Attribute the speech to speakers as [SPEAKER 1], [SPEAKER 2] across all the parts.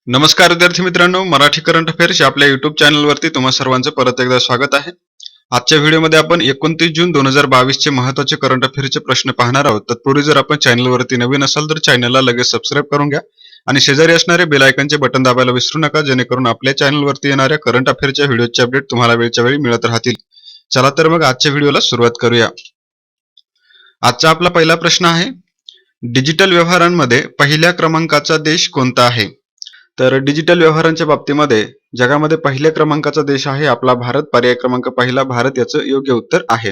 [SPEAKER 1] नमस्कार विद्यार्थी मित्रांनो, मराठी करंट अफेअर्स या आपल्या युट्यूब चॅनलवरती तुम्हा सर्वांचं परत एकदा स्वागत आहे. आजच्या व्हिडिओमध्ये आपण 29 जून 2022 चे महत्त्वाचे करंट अफेअर्सचे प्रश्न पाहणार आहोत. तत्पूर्वी जर आपण चॅनलवरती नवीन असाल तर चॅनलला लगेच सबस्क्राईब करून घ्या आणि शेजारी असणारे बेल आयकॉनचे बटन दाबायला विसरू नका, जेणेकरून आपल्या चॅनलवरती येणाऱ्या करंट अफेअर्सच्या व्हिडिओचे अपडेट तुम्हाला वेळच्या वेळी मिळत राहतील. चला तर मग आजच्या व्हिडिओला सुरुवात करूया. आजचा आपला पहिला प्रश्न आहे, डिजिटल व्यवहारांमध्ये पहिल्या क्रमांकाचा देश कोणता आहे? तर डिजिटल व्यवहारांच्या बाबतीमध्ये जगामध्ये पहिल्या क्रमांकाचा देश आहे आपला भारत. पर्याय क्रमांक पहिला भारत याचं योग्य उत्तर आहे.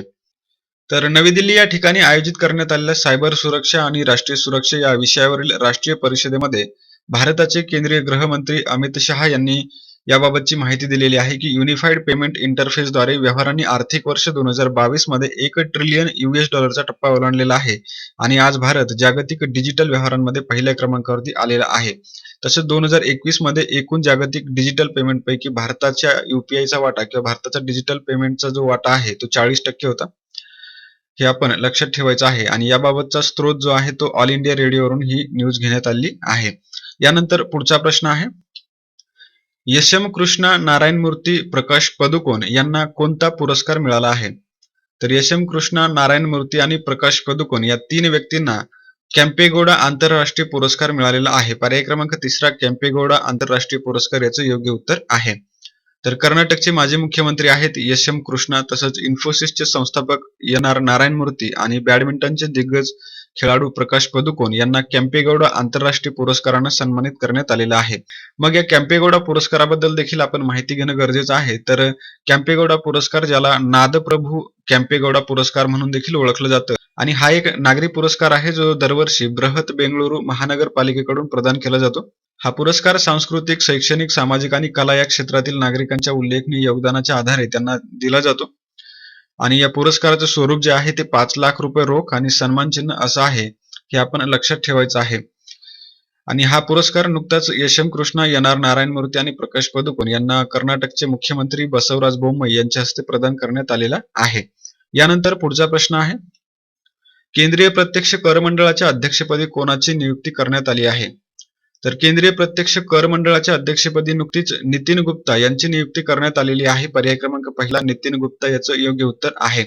[SPEAKER 1] तर नवी दिल्ली या ठिकाणी आयोजित करण्यात आलेल्या सायबर सुरक्षा आणि राष्ट्रीय सुरक्षा या विषयावरील राष्ट्रीय परिषदेमध्ये भारताचे केंद्रीय गृहमंत्री अमित शहा यांनी याबाबतची माहिती दिलेली आहे की युनिफाईड पेमेंट इंटरफेसद्वारे व्यवहारांनी आर्थिक वर्ष 2022 मध्ये $1 ट्रिलियन चा टप्पा ओलांडलेला आहे आणि आज भारत जागतिक डिजिटल व्यवहारांमध्ये पहिल्या क्रमांकावरती आलेला आहे. तसेच 2021 मध्ये एकूण जागतिक डिजिटल पेमेंट पैकी भारताच्या चा वाटा किंवा भारताचा डिजिटल पेमेंटचा जो वाटा आहे तो 40% होता. हे आपण लक्षात ठेवायचं आहे आणि याबाबतचा स्रोत जो आहे तो ऑल इंडिया रेडिओवरून ही न्यूज घेण्यात आली आहे. यानंतर पुढचा प्रश्न आहे, यशम कृष्णा नारायण मूर्ती प्रकाश पदुकोण यांना कोणता पुरस्कार मिळाला आहे? तर यशम कृष्णा नारायण मूर्ती आणि प्रकाश पदुकोण या 3 व्यक्तींना कॅम्पेगौडा आंतरराष्ट्रीय पुरस्कार मिळालेला आहे. पर्याय क्रमांक तिसरा कॅम्पेगौडा आंतरराष्ट्रीय पुरस्कार याचं योग्य उत्तर आहे. तर कर्नाटकचे माजी मुख्यमंत्री आहेत यशम कृष्णा, तसंच इन्फोसिसचे संस्थापक नारायण मूर्ती आणि बॅडमिंटनचे दिग्गज खेळाडू प्रकाश पदुकोण यांना कॅम्पेगौडा आंतरराष्ट्रीय पुरस्कारानं सन्मानित करण्यात आलेलं आहे. मग या कॅम्पेगौडा पुरस्काराबद्दल देखील आपण माहिती घेणं गरजेचं आहे. तर कॅम्पेगौडा पुरस्कार, ज्याला नादप्रभू कॅम्पेगौडा पुरस्कार म्हणून देखील ओळखलं जातं, आणि हा एक नागरी पुरस्कार आहे जो दरवर्षी बृहत बेंगळुरू महानगरपालिकेकडून प्रदान केला जातो. हा पुरस्कार सांस्कृतिक, शैक्षणिक, सामाजिक आणि कला या क्षेत्रातील नागरिकांच्या उल्लेखनीय योगदानाच्या आधारे त्यांना दिला जातो. आणि या पुरस्काराचं स्वरूप जे आहे ते 5 लाख रुपये रोख आणि सन्मान चिन्ह असं आहे, हे आपण लक्षात ठेवायचं आहे. आणि हा पुरस्कार नुकताच यशम कृष्णा, नारायण मूर्ती आणि प्रकाश पदुकोण यांना कर्नाटकचे मुख्यमंत्री बसवराज बोम्मई यांच्या हस्ते प्रदान करण्यात आलेला आहे. यानंतर पुढचा प्रश्न आहे, केंद्रीय प्रत्यक्ष कर मंडळाच्या अध्यक्षपदी कोणाची नियुक्ती करण्यात आली आहे? तर केंद्रीय प्रत्यक्ष कर मंडळाच्या अध्यक्षपदी नुकतीच नितीन गुप्ता यांची नियुक्ती करण्यात आलेली आहे. पर्याय क्रमांक पहिला नितीन गुप्ता याचं योग्य उत्तर आहे.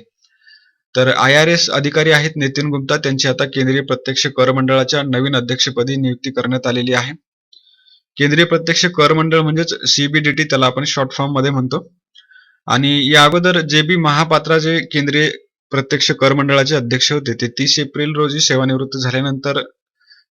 [SPEAKER 1] तर IRS अधिकारी आहेत नितीन गुप्ता, त्यांची आता केंद्रीय प्रत्यक्ष कर मंडळाच्या नवीन अध्यक्षपदी नियुक्ती करण्यात आलेली आहे. केंद्रीय प्रत्यक्ष कर मंडळ म्हणजेच CBDT त्याला आपण शॉर्ट फॉर्म मध्ये म्हणतो. आणि या अगोदर JB महापात्रा जे केंद्रीय प्रत्यक्ष कर मंडळाचे अध्यक्ष होते ते 30 एप्रिल रोजी सेवानिवृत्त झाल्यानंतर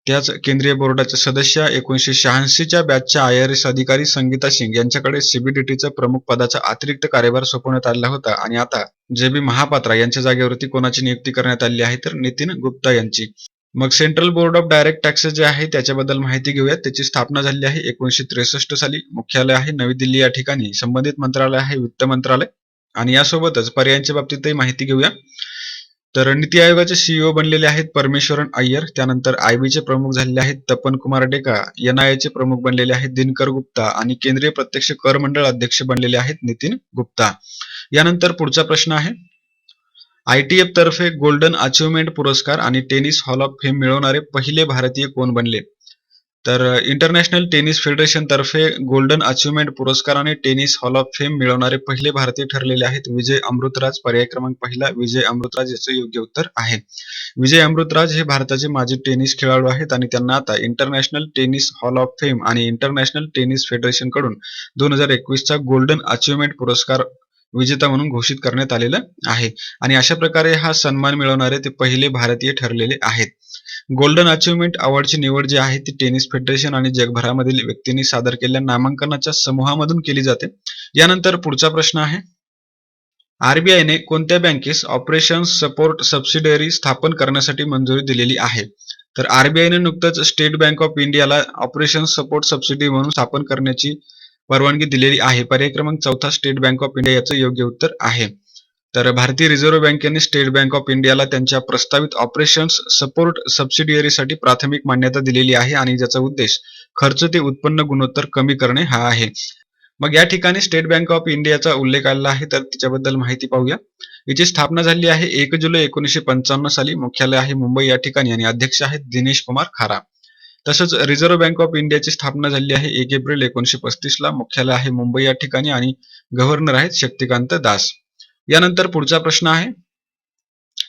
[SPEAKER 1] त्याच केंद्रीय बोर्डाच्या सदस्य 1986 च्या बॅचच्या IRS अधिकारी संगीता सिंग यांच्याकडे CBDTचा प्रमुख पदाचा अतिरिक्त कार्यभार सोपवण्यात आला होता आणि आता JB महापात्रा यांच्या जागेवरती कोणाची नियुक्ती करण्यात आली आहे? तर नितीन गुप्ता यांची. मग central board of direct taxes जे आहे त्याच्याबद्दल माहिती घेऊयात. त्याची स्थापना झाली आहे 1963 साली. मुख्यालय आहे नवी दिल्ली या ठिकाणी. संबंधित मंत्रालय आहे वित्त मंत्रालय. आणि यासोबतच पर्यायांच्या बाबतीतही माहिती घेऊया. तर नीती आयोगाचे CEO बनलेले आहेत परमेश्वरन अय्यर. त्यानंतर IB चे प्रमुख झालेले आहेत तपन कुमार डेका. NIA चे प्रमुख बनलेले आहेत दिनकर गुप्ता आणि केंद्रीय प्रत्यक्ष कर मंडळ अध्यक्ष बनलेले आहेत नितीन गुप्ता. यानंतर पुढचा प्रश्न आहे, ITF तर्फे गोल्डन अचिव्हमेंट पुरस्कार आणि टेनिस हॉल ऑफ फेम मिळवणारे पहिले भारतीय कोण बनले? तर इंटरनॅशनल टेनिस फेडरेशन तर्फे गोल्डन अचिव्हमेंट पुरस्कार आणि टेनिस हॉल ऑफ फेम मिळवणारे पहिले भारतीय ठरलेले आहेत विजय अमृतराज. पर्याय क्रमांक पहिला विजय अमृतराज याचं योग्य उत्तर आहे. विजय अमृतराज हे भारताचे माजी टेनिस खेळाडू आहेत आणि त्यांना आता international tennis hall of fame आणि इंटरनॅशनल टेनिस फेडरेशन कडून 2021 चा गोल्डन अचिव्हमेंट पुरस्कार विजेता म्हणून घोषित करण्यात आलेलं आहे. आणि अशा प्रकारे हा सन्मान मिळवणारे ते पहिले भारतीय ठरलेले आहेत. गोल्डन अचिव्हमेंट अवॉर्डची निवड जी आहे ती टेनिस फेडरेशन आणि जगभरामधील व्यक्तींनी सादर केलेल्या नामांकनाच्या समूहामधून केली जाते. यानंतर पुढचा प्रश्न आहे, RBI ने कोणत्या बँकेस ऑपरेशन सपोर्ट सबसिडियरी स्थापन करण्यासाठी मंजुरी दिलेली आहे? तर RBI ने नुकतंच स्टेट बँक ऑफ इंडियाला ऑपरेशन सपोर्ट सबसिडी म्हणून स्थापन करण्याची परवानगी दिलेली आहे. पर्याय क्रमांक चौथा स्टेट बँक ऑफ इंडिया याचं योग्य उत्तर आहे. तर भारतीय रिझर्व्ह बँकेने स्टेट बँक ऑफ इंडियाला त्यांच्या प्रस्तावित ऑपरेशन्स सपोर्ट सबसिडियरीसाठी प्राथमिक मान्यता दिलेली आहे आणि ज्याचा उद्देश खर्च ते उत्पन्न गुणोत्तर कमी करणे हा आहे. मग या ठिकाणी स्टेट बँक ऑफ इंडियाचा उल्लेख आलेला आहे, तर त्याच्याबद्दल माहिती पाहूया. याची स्थापना झाली आहे 1 जुलै 1955 साली. मुख्यालय आहे मुंबई या ठिकाणी आणि अध्यक्ष आहेत दिनेश कुमार खारा. तसंच रिझर्व्ह बँक ऑफ इंडियाची स्थापना झाली आहे 1 एप्रिल 1935 ला. मुख्यालय आहे मुंबई या ठिकाणी आणि गव्हर्नर आहेत शक्तिकांत दास. यानंतर पुढचा प्रश्न आहे,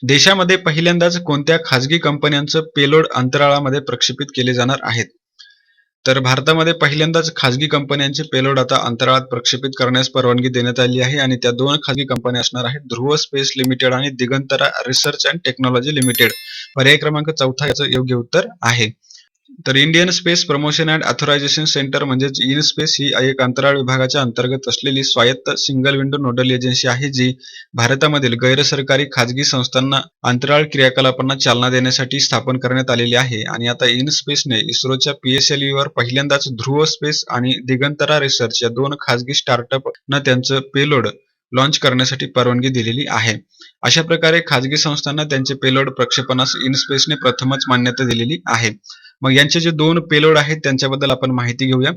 [SPEAKER 1] देशामध्ये पहिल्यांदाच कोणत्या खाजगी कंपन्यांचं पेलोड अंतराळामध्ये प्रक्षेपित केले जाणार आहेत? तर भारतामध्ये पहिल्यांदाच खाजगी कंपन्यांचे पेलोड आता अंतराळात प्रक्षेपित करण्यास परवानगी देण्यात आली आहे आणि त्या 2 खाजगी कंपन्या असणार आहेत, ध्रुव स्पेस लिमिटेड आणि Digantara research and technology limited. पर्याय क्रमांक 4 याचं योग्य उत्तर आहे. तर Indian space promotion and authorisation centre म्हणजेच इनस्पेस ही एक अंतराळ विभागाच्या अंतर्गत असलेली स्वायत्त सिंगल विंडो नोडल एजन्सी आहे, जी भारतामधील गैरसरकारी खाजगी संस्थांना अंतराळ क्रियाकलापांना चालना देण्यासाठी स्थापन करण्यात आलेली आहे. आणि आता इनस्पेसने इस्रोच्या PSLV वर पहिल्यांदाच ध्रुव स्पेस आणि दिगंतरा रिसर्च या 2 खाजगी स्टार्टअपना त्यांचं पेलोड लॉन्च करण्यासाठी परवानगी दिलेली आहे. अशा प्रकारे खाजगी संस्थांना त्यांचे पेलोड प्रक्षेपणास इनस्पेसने प्रथमच मान्यता दिलेली आहे. मग यांचे जे 2 पेलोड आहेत त्यांच्याबद्दल आपण माहिती घेऊया.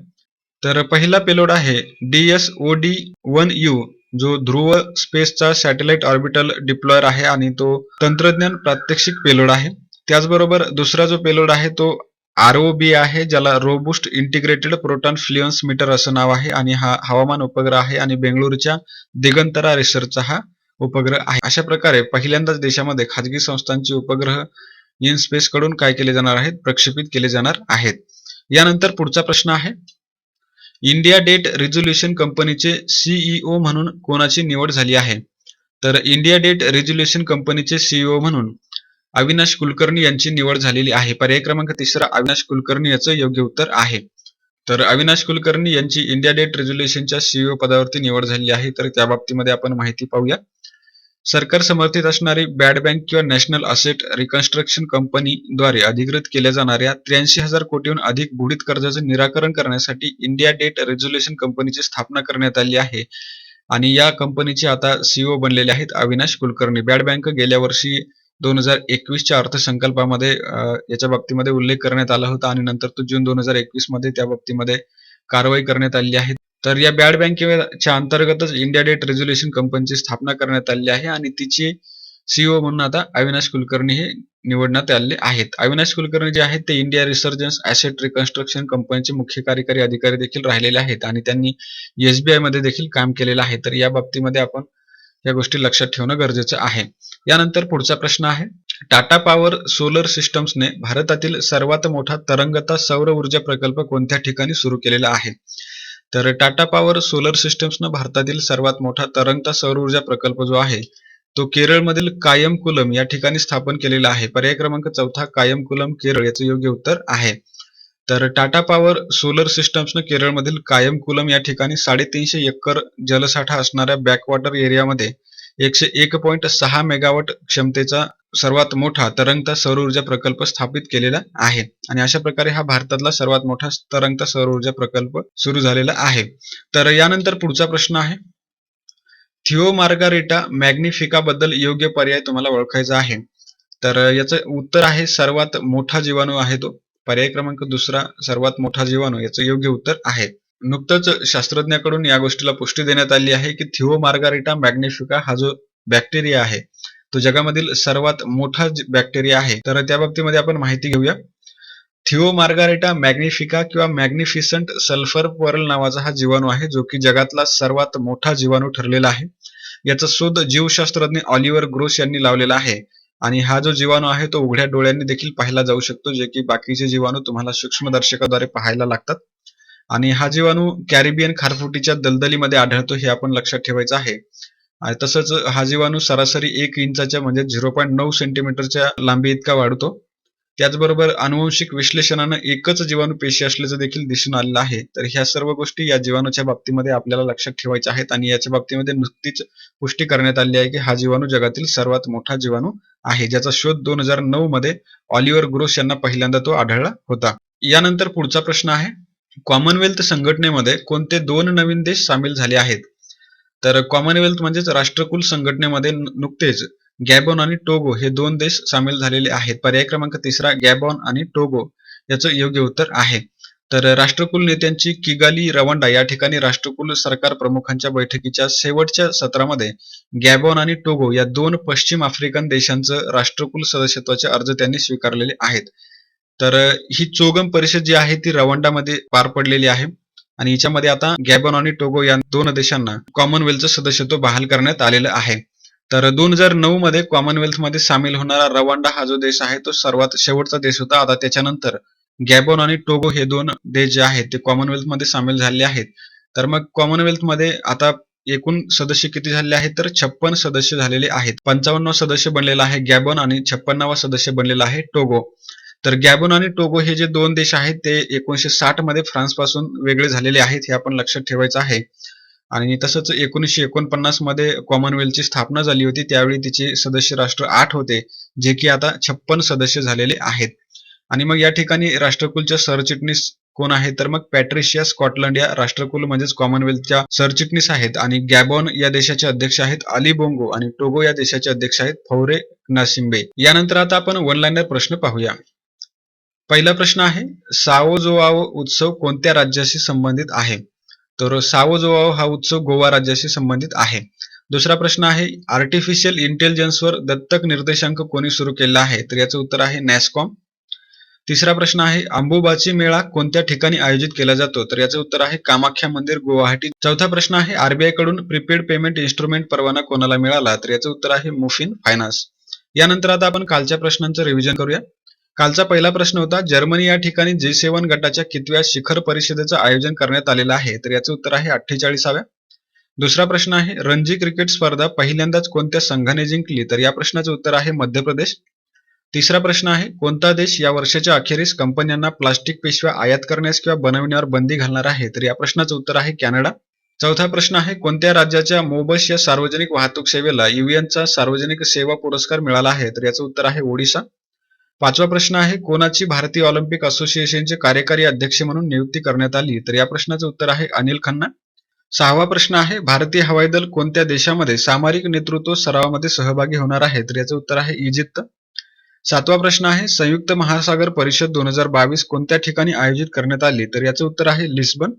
[SPEAKER 1] तर पहिला पेलोड आहे DSOD-1U, जो ध्रुव स्पेसचा सॅटेलाइट ऑर्बिटल डिप्लॉयर आहे आणि तो तंत्रज्ञान प्रात्यक्षिक पेलोड आहे. त्याचबरोबर दुसरा जो पेलोड आहे तो ROB आहे, ज्याला रोबुस्ट इंटिग्रेटेड प्रोटॉन फ्लुएन्स मीटर असं नाव आहे आणि हा हवामान उपग्रह आहे आणि बेंगळुरूच्या दिगंतरा रिसर्चचा हा उपग्रह आहे. अशा प्रकारे पहिल्यांदाच देशामध्ये खाजगी संस्थांचे उपग्रह इनस्पेस कडून काय केले जाणार आहेत? प्रक्षेपित केले जाणार आहेत. यानंतर पुढचा प्रश्न आहे, इंडिया डेट रिझोल्यूशन कंपनीचे CEO म्हणून कोणाची निवड झाली आहे? तर इंडिया डेट रिझोल्यूशन कंपनीचे CEO म्हणून अविनाश कुलकर्णी यांची निवड झालेली आहे. पर्याय क्रमांक 3 अविनाश कुलकर्णी याचं योग्य उत्तर आहे. तर अविनाश कुलकर्णी यांची इंडिया डेट रिझोल्यूशनच्या CEO पदावरती निवड झालेली आहे. तर त्या बाबतीमध्ये आपण माहिती पाहूया. सरकार समर्थित असणारी बॅड बँक किंवा नॅशनल असेट रिकन्स्ट्रक्शन कंपनीद्वारे अधिकृत केल्या जाणाऱ्या 83,000 कोटीहून अधिक बुडीत कर्जाचे निराकरण करण्यासाठी इंडिया डेट रिझोल्यूशन कंपनीची स्थापना करण्यात आली आहे आणि या कंपनीचे आता CEO बनलेले आहेत अविनाश कुलकर्णी. बॅड बँक गेल्या वर्षी 2021च्या अर्थसंकल्पामध्ये याच्या बाबतीमध्ये उल्लेख करण्यात आला होता आणि नंतर तो जून 2021 मध्ये त्या बाबतीमध्ये कारवाई करण्यात आली आहे. तर या बॅड बँकेच्या अंतर्गतच इंडिया डेट रिझोल्यूशन कंपनीची स्थापना करण्यात आली आहे आणि तिचे CEO म्हणून आता अविनाश कुलकर्णी हे निवडण्यात आलेले आहेत. अविनाश कुलकर्णी जे आहेत ते इंडिया रिसर्जन्स ॲसेट रिकन्स्ट्रक्शन कंपनीचे मुख्य कार्यकारी अधिकारी देखील राहिलेले आहेत आणि त्यांनी SBI मध्ये देखील काम केलेलं आहे. तर या बाबतीमध्ये आपण या गोष्टी लक्षात ठेवणं गरजेचं आहे. यानंतर पुढचा प्रश्न आहे, टाटा पॉवर सोलर सिस्टम्सने भारतातील सर्वात मोठा तरंगता सौर ऊर्जा प्रकल्प कोणत्या ठिकाणी सुरू केलेला आहे? तर टाटा पॉवर सोलर सिस्टम्सनं भारतातील सर्वात मोठा तरंगता सौर ऊर्जा प्रकल्प जो आहे तो केरळमधील कायमकुलम या ठिकाणी स्थापन केलेला आहे. पर्याय क्रमांक 4 कायमकुलम केरळ याचं योग्य उत्तर आहे. तर टाटा पॉवर सोलर सिस्टम्सनं केरळमधील कायमकुलम या ठिकाणी 350 एकर जलसाठा असणाऱ्या बॅकवॉटर एरियामध्ये 101.6 मेगावॉट क्षमतेचा सर्वात मोठा तरंगता सौर ऊर्जा प्रकल्प स्थापित केलेला आहे आणि अशा प्रकारे हा भारतातला सर्वात मोठा तरंगता सौर ऊर्जा प्रकल्प सुरू झालेला आहे. तर यानंतर पुढचा प्रश्न आहे, थिओ मार्गारिटा मॅग्निफिका बद्दल योग्य पर्याय तुम्हाला ओळखायचा आहे. तर याचं उत्तर आहे सर्वात मोठा जीवाणू आहे तो. पर्याय क्रमांक 2 सर्वात मोठा जीवाणू याचं योग्य उत्तर आहे. नुकतंच शास्त्रज्ञाकडून या गोष्टीला पुष्टी देण्यात आली आहे की थिओ मार्गारिटा मॅग्निफिका हा जो बॅक्टेरिया आहे तो जगामधील सर्वात मोठा बॅक्टेरिया आहे. तर त्या बाबतीमध्ये आपण माहिती घेऊया. थिओ मार्गारिटा मॅग्निफिका किंवा मॅग्निफिसंट सल्फर पर्ल नावाचा हा जीवाणू आहे, जो की जगातला सर्वात मोठा जीवाणू ठरलेला आहे. याचा शोध जीवशास्त्रज्ञ ऑलिव्हर ग्रोस यांनी लावलेला आहे आणि हा जो जीवाणू आहे तो उघड्या डोळ्यांनी देखील पाहायला जाऊ शकतो, जे की बाकीचे जीवाणू तुम्हाला सूक्ष्मदर्शकाद्वारे पाहायला लागतात. आणि हा जीवाणू कॅरिबियन खारफुटीच्या दलदलीमध्ये आढळतो हे आपण लक्षात ठेवायचं आहे. आणि तसंच हा जीवाणू सरासरी 1 इंचाच्या म्हणजे 0.9 सेंटीमीटरच्या लांबी इतका वाढतो. त्याचबरोबर अनुवंशिक विश्लेषणानं एकच जीवाणू पेशी असल्याचं देखील दिसून आलेलं आहे. तर ह्या सर्व गोष्टी या जीवाणूच्या बाबतीमध्ये आपल्याला लक्षात ठेवायच्या आहेत आणि याच्या बाबतीमध्ये नुकतीच पुष्टी करण्यात आली आहे की हा जीवाणू जगातील सर्वात मोठा जीवाणू आहे, ज्याचा शोध 2009 मध्ये ऑलिव्हर ग्रोस यांना पहिल्यांदा तो आढळला होता. यानंतर पुढचा प्रश्न आहे, कॉमनवेल्थ संघटनेमध्ये कोणते 2 नवीन देश सामील झाले आहेत? तर कॉमनवेल्थ म्हणजेच राष्ट्रकुल संघटनेमध्ये नुकतेच गॅबॉन आणि टोगो हे 2 देश सामील झालेले आहेत. पर्याय क्रमांक 3 गॅबॉन आणि टोगो याचं योग्य उत्तर आहे. तर राष्ट्रकुल नेत्यांची किगाली रवांडा या ठिकाणी राष्ट्रकुल सरकार प्रमुखांच्या बैठकीच्या शेवटच्या सत्रामध्ये गॅबॉन आणि टोगो या 2 पश्चिम आफ्रिकन देशांचं राष्ट्रकुल सदस्यत्वाचे अर्ज त्यांनी स्वीकारलेले आहेत. तर ही चोगम परिषद जी आहे ती रवांडामध्ये पार पडलेली आहे आणि याच्यामध्ये आता गॅबॉन आणि टोगो या दोन देशांना कॉमनवेल्थचं सदस्यत्व बहाल करण्यात आलेलं आहे. तर 2009 मध्ये कॉमनवेल्थमध्ये सामील होणारा रवांडा हा जो देश आहे तो सर्वात शेवटचा देश होता. आता त्याच्यानंतर गॅबॉन आणि टोगो हे दोन देश जे आहेत ते कॉमनवेल्थमध्ये सामील झाले आहेत. तर मग कॉमनवेल्थमध्ये आता एकूण सदस्य किती झालेले आहेत तर 56 सदस्य झालेले आहेत. 55 सदस्य बनलेला आहे गॅबॉन आणि 56वा सदस्य बनलेला आहे टोगो. तर गॅबॉन आणि टोगो हे जे दोन देश आहेत ते 1960 मध्ये फ्रान्स पासून वेगळे झालेले आहेत हे आपण लक्षात ठेवायचं आहे. आणि तसंच 1949 मध्ये कॉमनवेल्थची स्थापना झाली होती. त्यावेळी तिचे सदस्य राष्ट्र 8 होते, जे की आता 56 सदस्य झालेले आहेत. आणि मग या ठिकाणी राष्ट्रकुलच्या सरचिटणीस कोण आहे तर मग पॅट्रिशिया स्कॉटलंड या राष्ट्रकुल म्हणजेच कॉमनवेल्थच्या सरचिटणीस आहेत. आणि गॅबॉन या देशाचे अध्यक्ष आहेत अली बोंगो आणि टोगो या देशाचे अध्यक्ष आहेत फौरे नासिम्बे. यानंतर आता आपण वन लाइनर प्रश्न पाहूया. पहिला प्रश्न आहे, साओ जोआओ उत्सव कोणत्या राज्याशी संबंधित आहे? तर साओ जोआओ हा उत्सव गोवा राज्याशी संबंधित आहे. दुसरा प्रश्न आहे, आर्टिफिशियल इंटेलिजन्सवर दत्तक निर्देशांक कोणी सुरू केला आहे? तर याचं उत्तर आहे नॅस्कॉम. तिसरा प्रश्न आहे, अंबुबाची मेळा कोणत्या ठिकाणी आयोजित केला जातो? तर याचं उत्तर आहे कामाख्या मंदिर, गुवाहाटी. चौथा प्रश्न आहे, आरबीआय कडून प्रीपेड पेमेंट इन्स्ट्रुमेंट परवाना कोणाला मिळाला? तर याचं उत्तर आहे मुफिन फायनान्स. यानंतर आता आपण कालच्या प्रश्नांचं रिव्हिजन करूया. कालचा पहिला प्रश्न होता, जर्मनी या ठिकाणी G7 गटाच्या कितव्या शिखर परिषदेचं आयोजन करण्यात आलेलं आहे? तर याचं उत्तर आहे 48व्या. दुसरा प्रश्न आहे, रणजी क्रिकेट स्पर्धा पहिल्यांदाच कोणत्या संघाने जिंकली? तर या प्रश्नाचं उत्तर आहे मध्य प्रदेश. तिसरा प्रश्न आहे, कोणता देश या वर्षाच्या अखेरीस कंपन्यांना प्लास्टिक पिशव्या आयात करण्यास किंवा बनविण्यावर बंदी घालणार आहे? तर या प्रश्नाचं उत्तर आहे कॅनडा. चौथा प्रश्न आहे, कोणत्या राज्याच्या मोबस या सार्वजनिक वाहतूक सेवेला यूएनचा सार्वजनिक सेवा पुरस्कार मिळाला आहे? तर याचं उत्तर आहे ओडिशा. पाचवा प्रश्न आहे, कोणाची भारतीय ऑलिम्पिक असोसिएशनचे कार्यकारी अध्यक्ष म्हणून नियुक्ती करण्यात आली? तर या प्रश्नाचं उत्तर आहे अनिल खन्ना. सहावा प्रश्न आहे, भारतीय हवाई दल कोणत्या देशामध्ये सामरिक नेतृत्व सरावामध्ये सहभागी होणार आहे? तर याचं उत्तर आहे इजिप्त. सातवा प्रश्न आहे, संयुक्त महासागर परिषद 2022 कोणत्या ठिकाणी आयोजित करण्यात आली? तर याचं उत्तर आहे लिस्बन.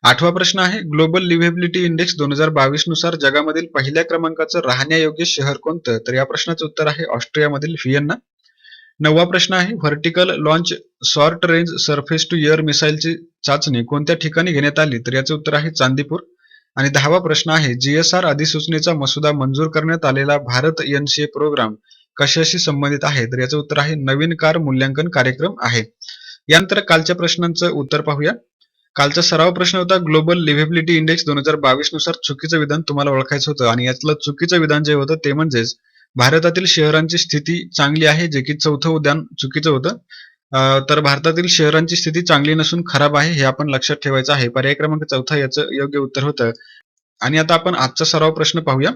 [SPEAKER 1] आठवा प्रश्न आहे, ग्लोबल लिव्हेबिलिटी इंडेक्स 2022 नुसार जगामधील पहिल्या क्रमांकाचं राहण्यायोग्य शहर कोणतं? तर या प्रश्नाचं उत्तर आहे ऑस्ट्रियामधील व्हिएन्ना. नववा प्रश्न आहे, vertical launch short range surface to air मिसाईलची चाचणी कोणत्या ठिकाणी घेण्यात आली? तर याचं उत्तर आहे चांदीपूर. आणि 10वा प्रश्न आहे, जीएसआर अधिसूचनेचा मसुदा मंजूर करण्यात आलेला भारत एनसीए प्रोग्राम कशाशी संबंधित आहे? तर याचं उत्तर आहे नवीन कार मूल्यांकन कार्यक्रम आहे. यानंतर कालच्या प्रश्नांचं उत्तर पाहूया. कालचा सराव प्रश्न होता, ग्लोबल लिव्हेबिलिटी इंडेक्स 2022 नुसार चुकीचं विधान तुम्हाला ओळखायचं होतं आणि यातलं चुकीचं विधान जे होतं ते म्हणजेच भारतातील शहरांची स्थिती चांगली आहे, जे की चौथं विधान चुकीचं होतं. तर भारतातील शहरांची स्थिती चांगली नसून खराब आहे हे आपण लक्षात ठेवायचं आहे. पर्याय क्रमांक चौथा याचं योग्य उत्तर होतं. आणि आता आपण आजचा सराव प्रश्न पाहूया.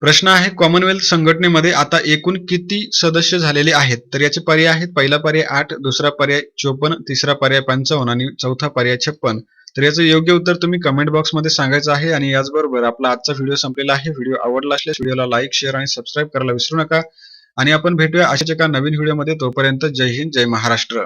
[SPEAKER 1] प्रश्न आहे, कॉमनवेल्थ संघटनेमध्ये आता एकूण किती सदस्य झालेले आहेत? तर याचे पर्याय आहेत, पहिला पर्याय 8, दुसरा पर्याय 54, तिसरा पर्याय 55 आणि चौथा पर्याय 56. तर याचं योग्य उत्तर तुम्ही कमेंट बॉक्समध्ये सांगायचं आहे. आणि याचबरोबर आपला आजचा व्हिडिओ संपलेला आहे. व्हिडिओ आवडला असल्यास व्हिडिओला लाईक, शेअर आणि सबस्क्राईब करायला विसरू नका. आणि आपण भेटूया अशाच एका नवीन व्हिडिओमध्ये. तोपर्यंत जय हिंद, जय महाराष्ट्र.